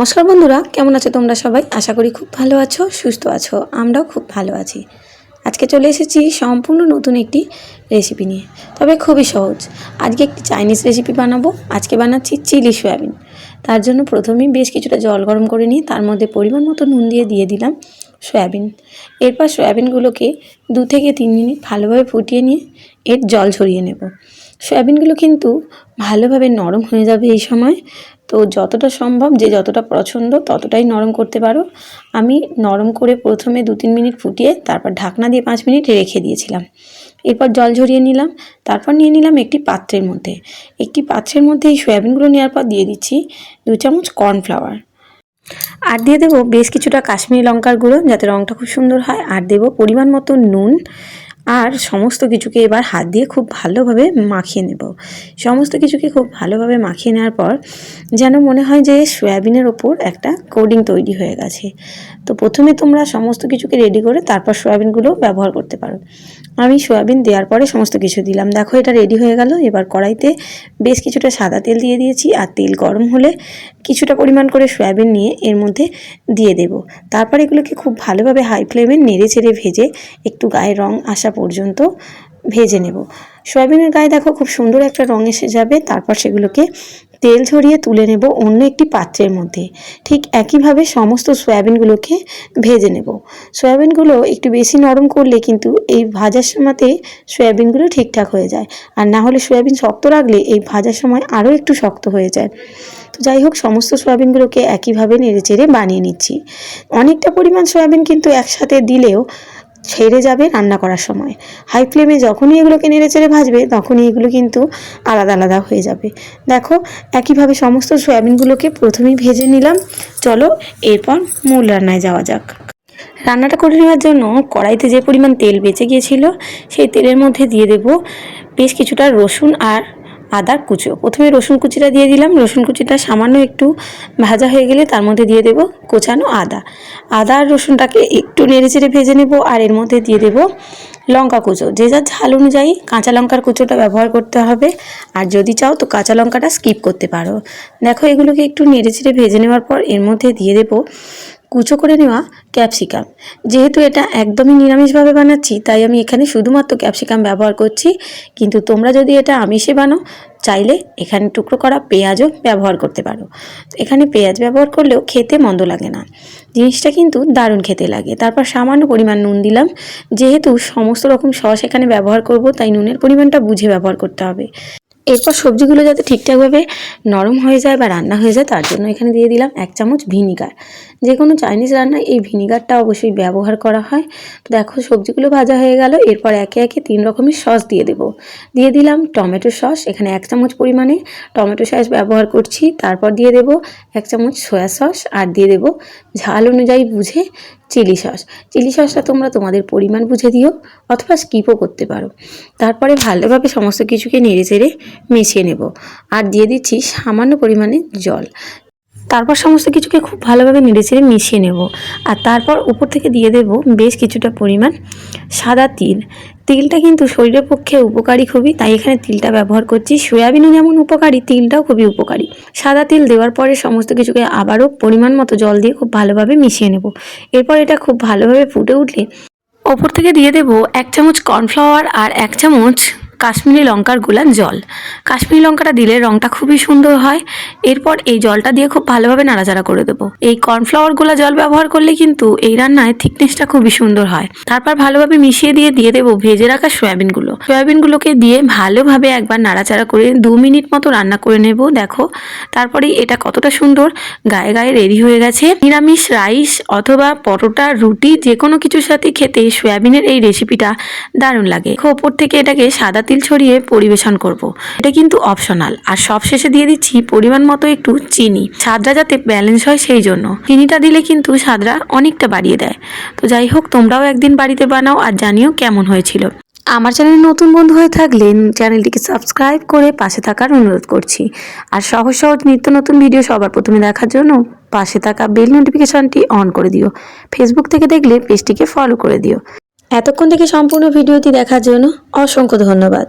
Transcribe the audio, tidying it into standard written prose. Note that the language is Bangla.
নমস্কার বন্ধুরা, কেমন আছো তোমরা সবাই? আশা করি খুব ভালো আছো, সুস্থ আছো। আমরাও খুব ভালো আছি। আজকে চলে এসেছি সম্পূর্ণ নতুন একটি রেসিপি নিয়ে, তবে খুবই সহজ। আজকে একটি চাইনিজ রেসিপি বানাবো। আজকে বানাচ্ছি চিলি সয়াবিন। তার জন্য প্রথমেই বেশ কিছুটা জল গরম করে নিয়ে তার মধ্যে পরিমাণ মতো নুন দিয়ে দিলাম সয়াবিন। এরপর সয়াবিনগুলোকে 2 থেকে 3 মিনিট ভালোভাবে ফুটিয়ে নিয়ে এর জল ঝরিয়ে নেব। সয়াবিনগুলো কিন্তু ভালোভাবে নরম হয়ে যাবে এই সময়। তো যতটা সম্ভব যে যতটা পছন্দ ততটাই নরম করতে পারো। আমি নরম করে প্রথমে 2-3 মিনিট ফুটিয়ে তারপর ঢাকনা দিয়ে 5 মিনিট রেখে দিয়েছিলাম। এরপর জল ঝরিয়ে নিলাম। তারপর নিয়ে নিলাম একটি পাত্রের মধ্যে। এই সয়াবিনগুলো নেওয়ার পর দিয়ে দিচ্ছি 2 চামচ কর্নফ্লাওয়ার। আর দিয়ে দেবো বেশ কিছুটা কাশ্মীরি লঙ্কার গুঁড়ো, যাতে রঙটা খুব সুন্দর হয়। আর দেবো পরিমাণ মতো নুন। আর সমস্ত কিছুকে এবার হাত দিয়ে খুব ভালোভাবে মাখিয়ে নেব। সমস্ত কিছুকে খুব ভালোভাবে মাখিয়ে নেওয়ার পর যেন মনে হয় যে সয়াবিনের ওপর একটা কোডিং তৈরি হয়ে গেছে। তো প্রথমে তোমরা সমস্ত কিছুকে রেডি করে তারপর সয়াবিনগুলো ব্যবহার করতে পারো। আমি সয়াবিন দেওয়ার পরে সমস্ত কিছু দিলাম। দেখো এটা রেডি হয়ে গেল। এবার কড়াইতে বেশ কিছুটা সাদা তেল দিয়ে দিয়েছি। আর তেল গরম হলে কিছুটা পরিমাণ করে সয়াবিন নিয়ে এর মধ্যে দিয়ে দেব। তারপর এগুলোকে খুব ভালোভাবে হাই ফ্লেমে নেড়ে চেড়ে ভেজে একটু গায়ে রং আসা পর্যন্ত ভেজে নেব। সয়াবিনের গায়ে দেখো খুব সুন্দর একটা রং এসে যাবে। তারপর সেগুলোকে তেল ঝরিয়ে তুলে নেব অন্য একটি পাত্রের মধ্যে। ঠিক একইভাবে সমস্ত সয়াবিনগুলোকে ভেজে নেব। সয়াবিনগুলো একটু বেশি নরম করলে কিন্তু এই ভাজার সময়তে সয়াবিনগুলো ঠিকঠাক হয়ে যায়। আর না হলে সয়াবিন শক্ত রাখলে এই ভাজার সময় আরও একটু শক্ত হয়ে যায়। তো যাই হোক, সমস্ত সয়াবিনগুলোকে একইভাবে নেড়েচেড়ে বানিয়ে নিচ্ছি। অনেকটা পরিমাণ সয়াবিন কিন্তু একসাথে দিলেও ছেড়ে যাবে রান্না করার সময়। হাই ফ্লেমে যখনই এগুলোকে নেড়েচেড়ে ভাজবে তখনই এগুলো কিন্তু আলাদা আলাদা হয়ে যাবে। দেখো একইভাবে সমস্ত সয়াবিনগুলোকে প্রথমেই ভেজে নিলাম। চলো এরপর মূল রান্নায় যাওয়া যাক। রান্নাটা করে নেওয়ার জন্য কড়াইতে যে পরিমাণ তেল বেঁচে গিয়েছিল সেই তেলের মধ্যে দিয়ে দেব বেশ কিছুটা রসুন আর আদার কুচো। প্রথমে রসুন কুচিটা দিয়ে দিলাম। রসুন কুচিটা সামান্য একটু ভাজা হয়ে গেলে তার মধ্যে দিয়ে দেব কোচানো আদা। আদা আর রসুনটাকে একটু নেড়েচেড়ে ভেজে নেব। আর এর মধ্যে দিয়ে দেব লঙ্কা কুচো। যে যার ঝাল অনুযায়ী কাঁচা লঙ্কার কুচোটা ব্যবহার করতে হবে। আর যদি চাও তো কাঁচা লঙ্কাটা স্কিপ করতে পারো। দেখো এগুলোকে একটু নেড়েচেড়ে ভেজে নেওয়ার পর এর মধ্যে দিয়ে দেব কুচো করে নেওয়া ক্যাপসিকাম। যেহেতু এটা একদমই নিরামিষভাবে বানাচ্ছি তাই আমি এখানে শুধুমাত্র ক্যাপসিকাম ব্যবহার করছি। কিন্তু তোমরা যদি এটা আমিষে বানাও চাইলে এখানে টুকরো করা পেঁয়াজও ব্যবহার করতে পারো। এখানে পেঁয়াজ ব্যবহার করলেও খেতে মন্দ লাগে না, জিনিসটা কিন্তু দারুণ খেতে লাগে। তারপর সামান্য পরিমাণ নুন দিলাম। যেহেতু সমস্ত রকম সস এখানে ব্যবহার করব তাই নুনের পরিমাণটা বুঝে ব্যবহার করতে হবে। এরপর সবজিগুলো যাতে ঠিকঠাকভাবে নরম হয়ে যায় বা রান্না হয়ে যায় তার জন্য এখানে দিয়ে দিলাম 1 চামচ ভিনিগার। যে কোনো চাইনিজ রান্নায় এই ভিনিগারটা অবশ্যই ব্যবহার করা হয়। তো দেখো সবজিগুলো ভাজা হয়ে গেল। এরপর একে একে 3 রকমের সস দিয়ে দেব। দিয়ে দিলাম টমেটো সস। এখানে 1 চামচ পরিমাণে টমেটো সস ব্যবহার করছি। তারপর দিয়ে দেব 1 চামচ সয়া সস। আর দিয়ে দেব ঝাল অনুযায়ী বুঝে চিলি সস। চিলি সসটা তোমরা তোমাদের পরিমাণ বুঝে দিও অথবা স্কিপও করতে পারো। তারপরে ভালোভাবে সমস্ত কিছুকে নেড়েচেড়ে মিশিয়ে নেব। আর দিয়ে দিচ্ছি সামান্য পরিমাণে জল। তারপর সমস্ত কিছুকে খুব ভালোভাবে নেড়েচেড়ে মিশিয়ে নেব। আর তারপর উপর থেকে দিয়ে দেব বেশ কিছুটা পরিমাণ সাদা তিল। তিলটা কিন্তু শরীরের পক্ষে উপকারী খুবই, তাই এখানে তিলটা ব্যবহার করছি। সয়াবিনও যেমন উপকারী, তিলটাও খুবই উপকারী। সাদা তিল দেওয়ার পরে সমস্ত কিছুকে আবারও পরিমাণ মতো জল দিয়ে খুব ভালোভাবে মিশিয়ে নেব। এরপর এটা খুব ভালোভাবে ফুটে উঠলে ওপর থেকে দিয়ে দেব 1 চামচ কর্নফ্লাওয়ার আর 1 চামচ কাশ্মীরি লঙ্কার গুঁড়ার জল। কাশ্মীরি লঙ্কাটা দিলে রঙটা খুবই সুন্দর হয়। এরপর এই জলটা দিয়ে খুব ভালোভাবে নাড়াচাড়া করে দেবো। এই কর্নফ্লাওয়ার গুঁড়া জল ব্যবহার করলে কিন্তু এই রান্নায় থিকনেসটা খুবই সুন্দর হয়। তারপর ভালোভাবে মিশিয়ে দিয়ে দেবো ভেজে রাখা সয়াবিনগুলোকে দিয়ে ভালোভাবে একবার নাড়াচাড়া করে 2 মিনিট মতো রান্না করে নেব। দেখো তারপরে এটা কতটা সুন্দর গায়ে গায়ে রেডি হয়ে গেছে। নিরামিষ রাইস অথবা পরোটা, রুটি যে কোনো কিছুর সাথে খেতে সয়াবিনের এই রেসিপিটা দারুণ লাগে। ওপর থেকে এটাকে সাদা তিল ছড়িয়ে পরিবেশন করব। এটা কিন্তু অপশনাল। আর সবশেষে দিয়ে দিচ্ছি পরিমাণ মতো একটু চিনি, স্বাদটা যাতে ব্যালেন্স হয় সেই জন্য। চিনিটা দিলে কিন্তু স্বাদটা অনেকটা বাড়িয়ে দেয়। তো যাই হোক, তোমরাও একদিন বাড়িতে বানাও আর জানিও কেমন হয়েছিল। আমার চ্যানেলে নতুন বন্ধু হয়ে থাকলে চ্যানেলটিকে সাবস্ক্রাইব করে পাশে থাকার অনুরোধ করছি। আর সহজ সহজ নিত্য নতুন ভিডিও সবার প্রথমে দেখার জন্য পাশে থাকা বেল নোটিফিকেশনটি অন করে দিও। ফেসবুক থেকে দেখলে পেজটিকে ফলো করে দিও। এতক্ষণ থেকে সম্পূর্ণ ভিডিওটি দেখার জন্য অসংখ্য ধন্যবাদ।